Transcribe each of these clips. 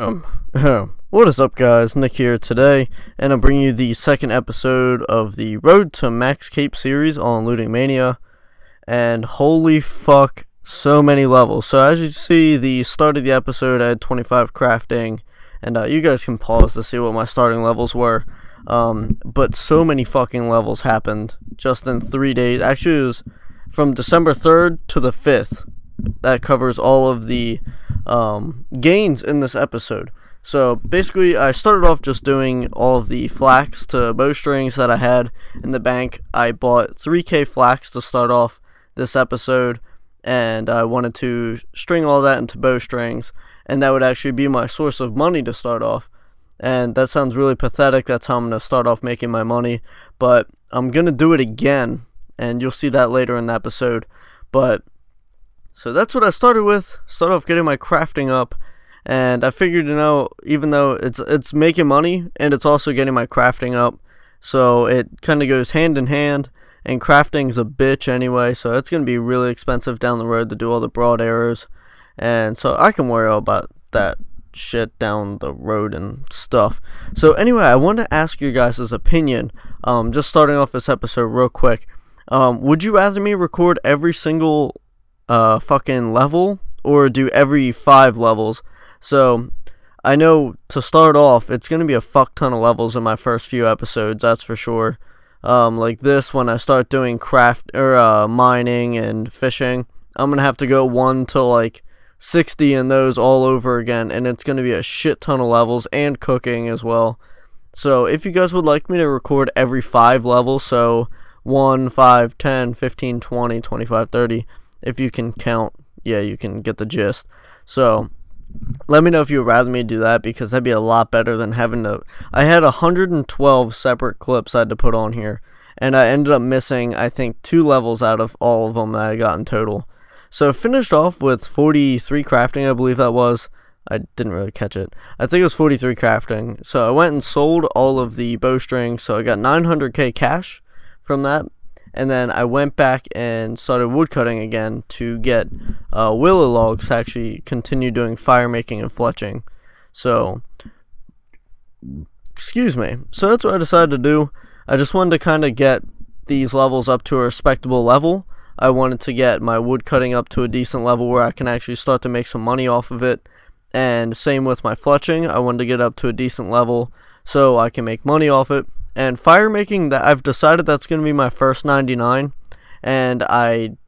Um, what is up, guys? Nick here today, and I'm bringing you the second episode of the Road to Max Cape series on Lootingmania. And holy fuck, so many levels. So as you see, the start of the episode I had 25 crafting, and you guys can pause to see what my starting levels were. But so many fucking levels happened just in 3 days. Actually, it was from December 3rd to the 5th. That covers all of the gains in this episode. So basically, I started off just doing all of the flax to bowstrings that I had in the bank. I bought 3k flax to start off this episode, and I wanted to string all that into bowstrings, and that would actually be my source of money to start off. And that sounds really pathetic. That's how I'm going to start off making my money, but I'm going to do it again, and you'll see that later in the episode. But so that's what I started with. Start off getting my crafting up, and I figured, you know, even though it's making money and it's also getting my crafting up, so it kind of goes hand in hand. And crafting's a bitch anyway, so it's gonna be really expensive down the road to do all the broad arrows, and so I can worry about that shit down the road and stuff. So anyway, I want to ask you guys' opinion. Just starting off this episode real quick. Would you rather me record every single fucking level, or do every 5 levels? So I know to start off, it's gonna be a fuck ton of levels in my first few episodes, that's for sure. Like this, when I start doing craft or mining and fishing, I'm gonna have to go 1 to like 60 in those all over again, and it's gonna be a shit ton of levels and cooking as well. So if you guys would like me to record every 5 levels, so 1, 5, 10, 15, 20, 25, 30, if you can count, yeah, you can get the gist. So let me know if you would rather me do that, because that'd be a lot better than having to. I had 112 separate clips I had to put on here, and I ended up missing, I think, 2 levels out of all of them that I got in total. So finished off with 43 crafting, I believe that was. I didn't really catch it. I think it was 43 crafting. So I went and sold all of the bowstrings, so I got 900k cash from that. And then I went back and started woodcutting again to get willow logs to actually continue doing fire making and fletching. So, excuse me. So that's what I decided to do. I just wanted to kind of get these levels up to a respectable level. I wanted to get my woodcutting up to a decent level where I can actually start to make some money off of it. And same with my fletching. I wanted to get up to a decent level so I can make money off it. And fire making, that I've decided that's going to be my first 99, and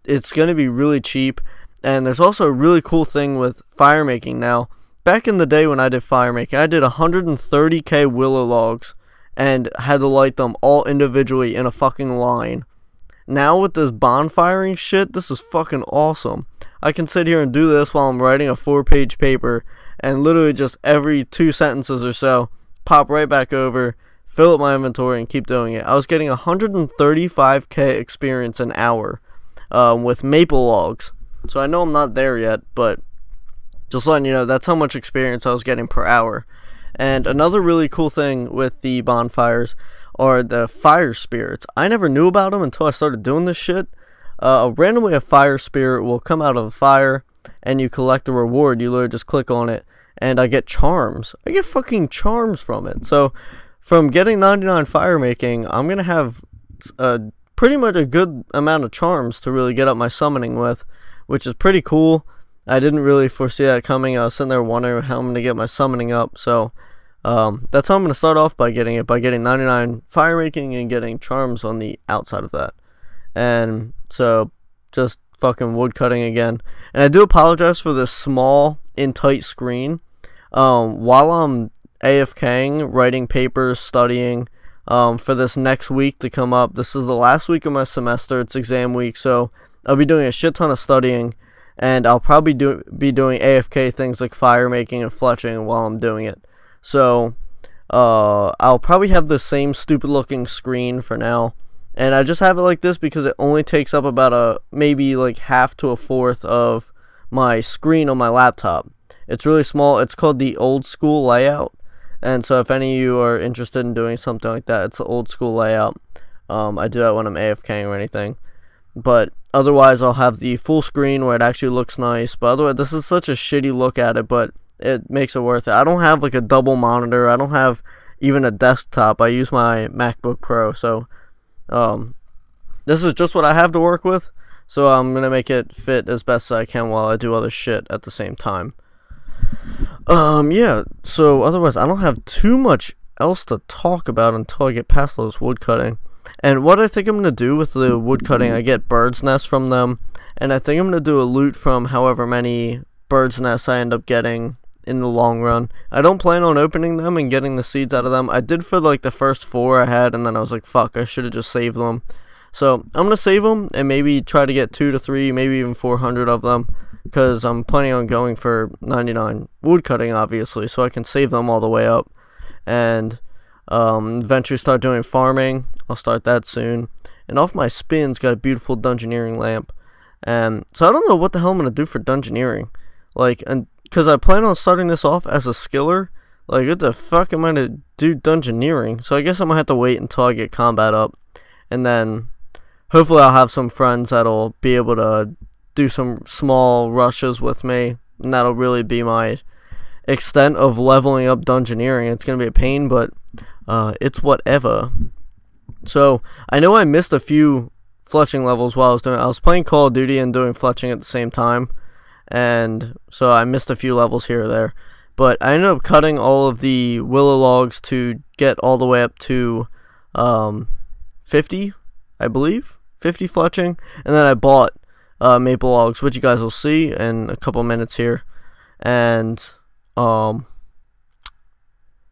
it's going to be really cheap. And there's also a really cool thing with fire making now. Back in the day when I did fire making, I did 130k willow logs and had to light them all individually in a fucking line. Now with this bonfiring shit, this is fucking awesome. I can sit here and do this while I'm writing a 4-page paper, and literally just every 2 sentences or so, pop right back over, fill up my inventory, and keep doing it. I was getting 135k experience an hour with maple logs. So I know I'm not there yet, but just letting you know, that's how much experience I was getting per hour. And another really cool thing with the bonfires are the fire spirits. I never knew about them until I started doing this shit. Randomly a fire spirit will come out of the fire, and you collect a reward. You literally just click on it, and I get charms. I get fucking charms from it. So from getting 99 fire making, I'm going to have pretty much a good amount of charms to really get up my summoning with, which is pretty cool. I didn't really foresee that coming. I was sitting there wondering how I'm going to get my summoning up. So that's how I'm going to start off by getting it, by getting 99 fire making and getting charms on the outside of that. And so just fucking wood cutting again. And I do apologize for this small and tight screen. While I'm AFKing, writing papers, studying for this next week to come up. This is the last week of my semester. It's exam week, so I'll be doing a shit ton of studying, and I'll probably be doing AFK things like fire making and fletching while I'm doing it. So I'll probably have the same stupid looking screen for now, and I just have it like this because it only takes up about maybe like half to a fourth of my screen on my laptop. It's really small. It's called the old school layout. And so if any of you are interested in doing something like that, it's the old school layout. I do that when I'm AFKing or anything. But otherwise, I'll have the full screen where it actually looks nice. But otherwise, this is such a shitty look at it, but it makes it worth it. I don't have like a double monitor. I don't have even a desktop. I use my MacBook Pro, so this is just what I have to work with. So I'm gonna make it fit as best as I can while I do other shit at the same time. Yeah. So otherwise, I don't have too much else to talk about until I get past those wood cutting. And what I think I'm gonna do with the wood cutting, I get bird's nests from them, and I think I'm gonna do a loot from however many bird's nests I end up getting in the long run. I don't plan on opening them and getting the seeds out of them. I did for like the first 4 I had, and then I was like, fuck, I should have just saved them. So I'm gonna save them and maybe try to get 2 to 3, maybe even 400 of them, because I'm planning on going for 99 wood cutting, obviously, so I can save them all the way up, and eventually start doing farming. I'll start that soon. And off my spins got a beautiful dungeoneering lamp, and so I don't know what the hell I'm gonna do for dungeoneering, like, and because I plan on starting this off as a skiller. Like, what the fuck am I gonna do dungeoneering? So I guess I'm gonna have to wait until I get combat up, and then hopefully I'll have some friends that'll be able to do some small rushes with me, and that'll really be my extent of leveling up dungeoneering. It's gonna be a pain, but it's whatever. So I know I missed a few fletching levels while I was playing Call of Duty and doing fletching at the same time, and so I missed a few levels here or there. But I ended up cutting all of the willow logs to get all the way up to 50, I believe, 50 fletching, and then I bought maple logs, which you guys will see in a couple minutes here. And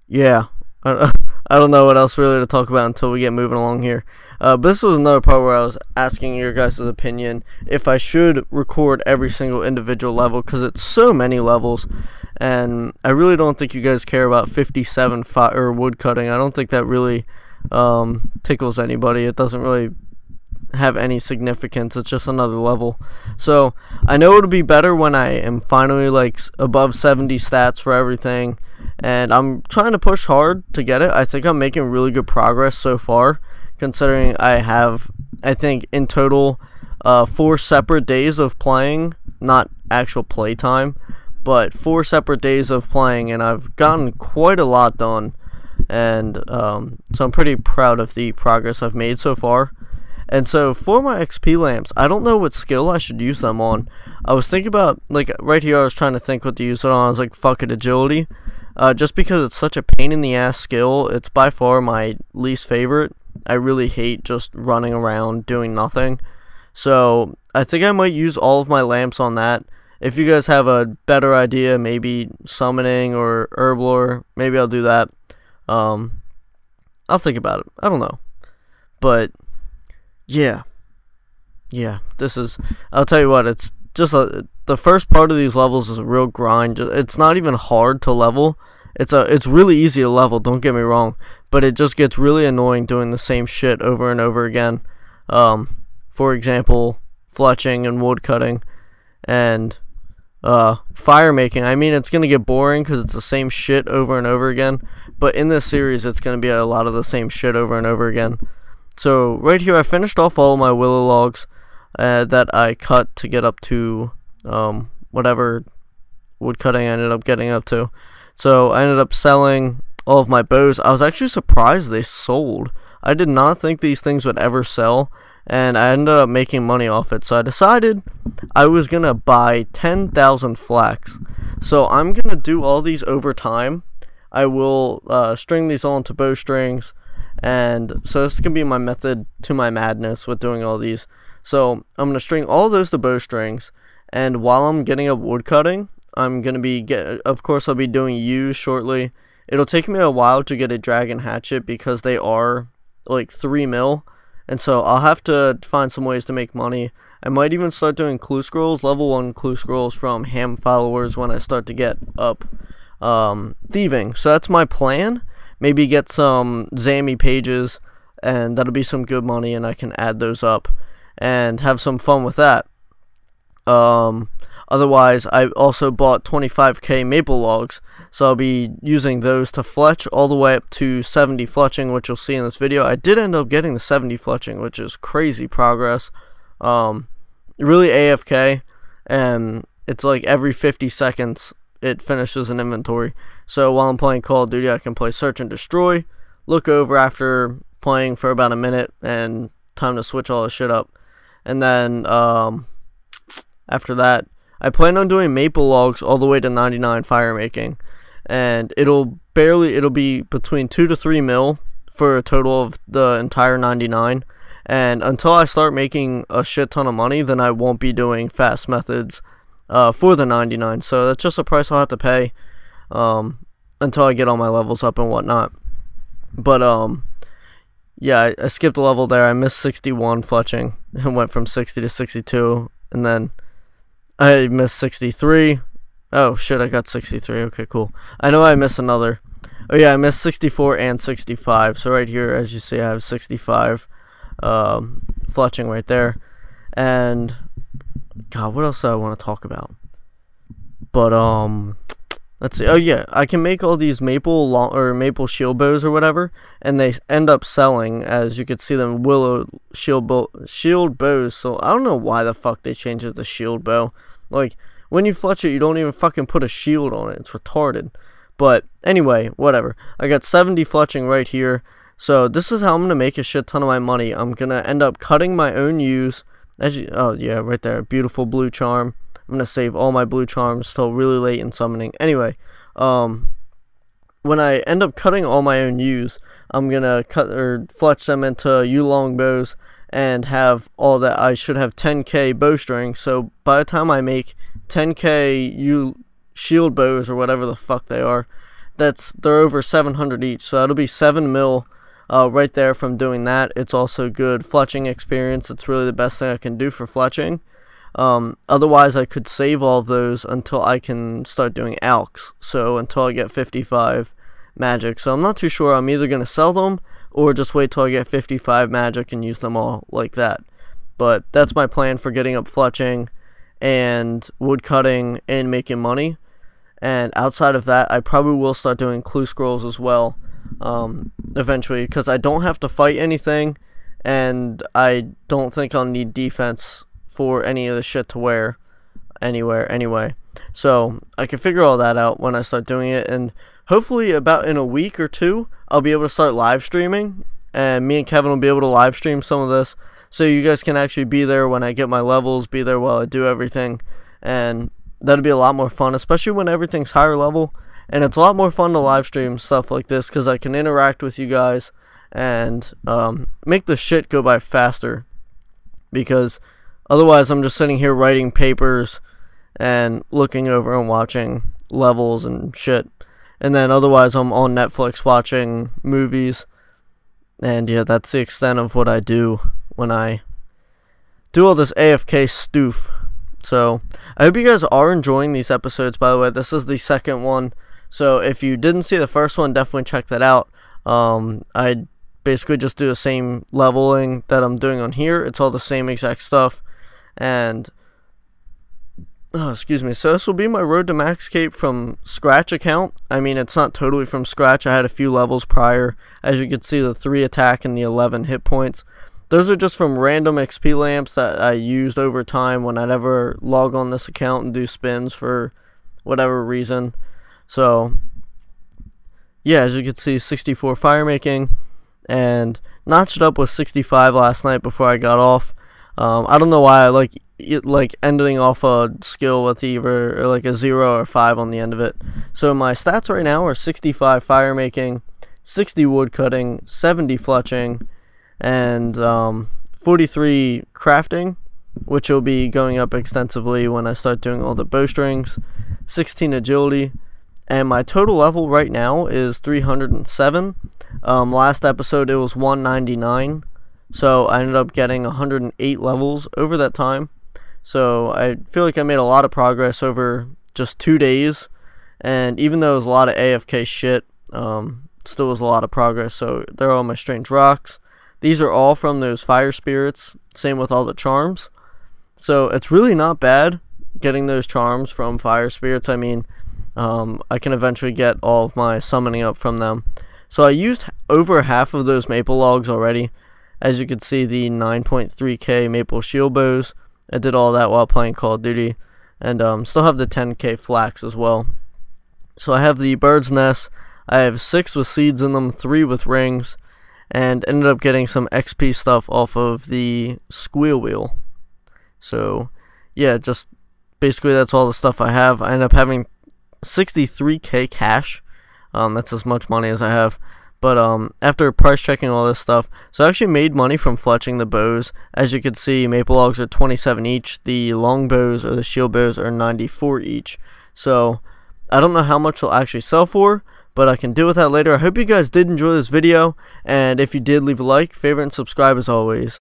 yeah, I don't know what else really to talk about until we get moving along here. But this was another part where I was asking your guys' opinion if I should record every single individual level, because it's so many levels, and I really don't think you guys care about 57 or wood cutting. I don't think that really tickles anybody. It doesn't really have any significance. It's just another level. So I know it'll be better when I am finally like above 70 stats for everything, and I'm trying to push hard to get it. I think I'm making really good progress so far, considering I have, I think in total 4 separate days of playing, not actual playtime, but 4 separate days of playing, and I've gotten quite a lot done, and so I'm pretty proud of the progress I've made so far. And so for my XP lamps, I don't know what skill I should use them on. I was thinking about, like, right here I was trying to think what to use it on. I was like, fuck it, agility. Just because it's such a pain in the ass skill. It's by far my least favorite. I really hate just running around doing nothing. So I think I might use all of my lamps on that. If you guys have a better idea, maybe summoning or herblore, maybe I'll do that. I'll think about it. I don't know. But yeah, this is, I'll tell you what, it's just the first part of these levels is a real grind. It's not even hard to level. It's really easy to level, don't get me wrong, but it just gets really annoying doing the same shit over and over again. For example, fletching and wood cutting and fire making. I mean, it's gonna get boring because it's the same shit over and over again, but in this series it's gonna be a lot of the same shit over and over again. So right here I finished off all of my willow logs that I cut to get up to whatever wood cutting I ended up getting up to. So I ended up selling all of my bows. I was actually surprised they sold. I did not think these things would ever sell, and I ended up making money off it. So I decided I was gonna buy 10,000 flax. So I'm gonna do all these over time. I will string these all into bowstrings. And so this can be my method to my madness with doing all these. So I'm going to string all those to bowstrings, and while I'm getting up wood cutting, I'm going to be, of course I'll be doing yews shortly. It'll take me a while to get a dragon hatchet because they are like 3 mil, and so I'll have to find some ways to make money. I might even start doing clue scrolls, level 1 clue scrolls from ham followers when I start to get up thieving. So that's my plan. Maybe get some Zammy pages, and that'll be some good money, and I can add those up and have some fun with that. Otherwise, I also bought 25k maple logs, so I'll be using those to fletch all the way up to 70 fletching, which you'll see in this video. I did end up getting the 70 fletching, which is crazy progress. Really AFK, and it's like every 50 seconds it finishes an inventory. So while I'm playing Call of Duty, I can play Search and Destroy, look over after playing for about a minute, and time to switch all the shit up. And then after that, I plan on doing maple logs all the way to 99 fire making, and it'll be between 2 to 3 mil for a total of the entire 99. And until I start making a shit ton of money, then I won't be doing fast methods for the 99. So that's just a price I'll have to pay until I get all my levels up and whatnot. But yeah, I skipped a level there. I missed 61 fletching and went from 60 to 62, and then I missed 63. Oh shit, I got 63. Okay, cool. I know I missed another. Oh yeah, I missed 64 and 65. So right here, as you see, I have 65 fletching right there. And God, what else do I want to talk about? But let's see. Oh yeah, I can make all these maple shield bows or whatever, and they end up selling. As you can see them, willow shield bows. So I don't know why the fuck they changed it to shield bow. Like, when you fletch it, you don't even fucking put a shield on it. It's retarded. But anyway, whatever. I got 70 fletching right here. So this is how I'm gonna make a shit ton of my money. I'm gonna end up cutting my own ewes. Oh yeah, right there, beautiful blue charm. I'm gonna save all my blue charms till really late in summoning. Anyway, when I end up cutting all my own ewes, I'm gonna cut or fletch them into ewe long bows and have all that. I should have 10k bowstring. So by the time I make 10k ewe shield bows or whatever the fuck they are, they're over 700 each. So that'll be 7 mil. Right there from doing that. It's also good fletching experience. It's really the best thing I can do for fletching. Otherwise, I could save all of those until I can start doing alks. So until I get 55 magic. So I'm not too sure. I'm either going to sell them or just wait till I get 55 magic and use them all like that. But that's my plan for getting up fletching and wood cutting and making money. And outside of that, I probably will start doing clue scrolls as well. Eventually, because I don't have to fight anything, and I don't think I'll need defense for any of the shit to wear anywhere anyway. So I can figure all that out when I start doing it, and hopefully about in a week or two I'll be able to start live streaming, and me and Kevin will be able to live stream some of this, so you guys can actually be there when I get my levels, be there while I do everything, and that'll be a lot more fun, especially when everything's higher level. And it's a lot more fun to live stream stuff like this because I can interact with you guys and make the shit go by faster. Because otherwise I'm just sitting here writing papers and looking over and watching levels and shit. And then otherwise I'm on Netflix watching movies. And yeah, that's the extent of what I do when I do all this AFK stoof. So I hope you guys are enjoying these episodes, by the way. This is the second one. So if you didn't see the first one, definitely check that out. I basically just do the same leveling that I'm doing on here. It's all the same exact stuff. And, excuse me. So this will be my Road to Max Cape from scratch account. I mean, it's not totally from scratch. I had a few levels prior. As you can see, the 3 attack and the 11 hit points. Those are just from random XP lamps that I used over time when I'd ever log on this account and do spins for whatever reason. So, yeah, as you can see, 64 fire making, and notched it up with 65 last night before I got off. I don't know why I like ending off a skill with either or like a 0 or 5 on the end of it. So my stats right now are 65 fire making, 60 wood cutting, 70 fletching, and 43 crafting, which will be going up extensively when I start doing all the bowstrings, 16 agility. And my total level right now is 307. Last episode it was 199. So I ended up getting 108 levels over that time. So I feel like I made a lot of progress over just 2 days. And even though it was a lot of AFK shit, still was a lot of progress. So there are all my strange rocks. These are all from those fire spirits. Same with all the charms. So it's really not bad getting those charms from fire spirits. I mean, I can eventually get all of my summoning up from them. So I used over half of those maple logs already. As you can see, the 9.3k maple shield bows. I did all that while playing Call of Duty. And still have the 10k flax as well. So I have the bird's nest. I have 6 with seeds in them, 3 with rings, and ended up getting some XP stuff off of the squeal wheel. So yeah, just basically that's all the stuff I have. I end up having 63k cash. That's as much money as I have. But after price checking all this stuff, so I actually made money from fletching the bows. As you can see, maple logs are 27 each. The long bows or the shield bows are 94 each. So I don't know how much they'll actually sell for, but I can deal with that later. I hope you guys did enjoy this video, and if you did, leave a like, favorite, and subscribe as always.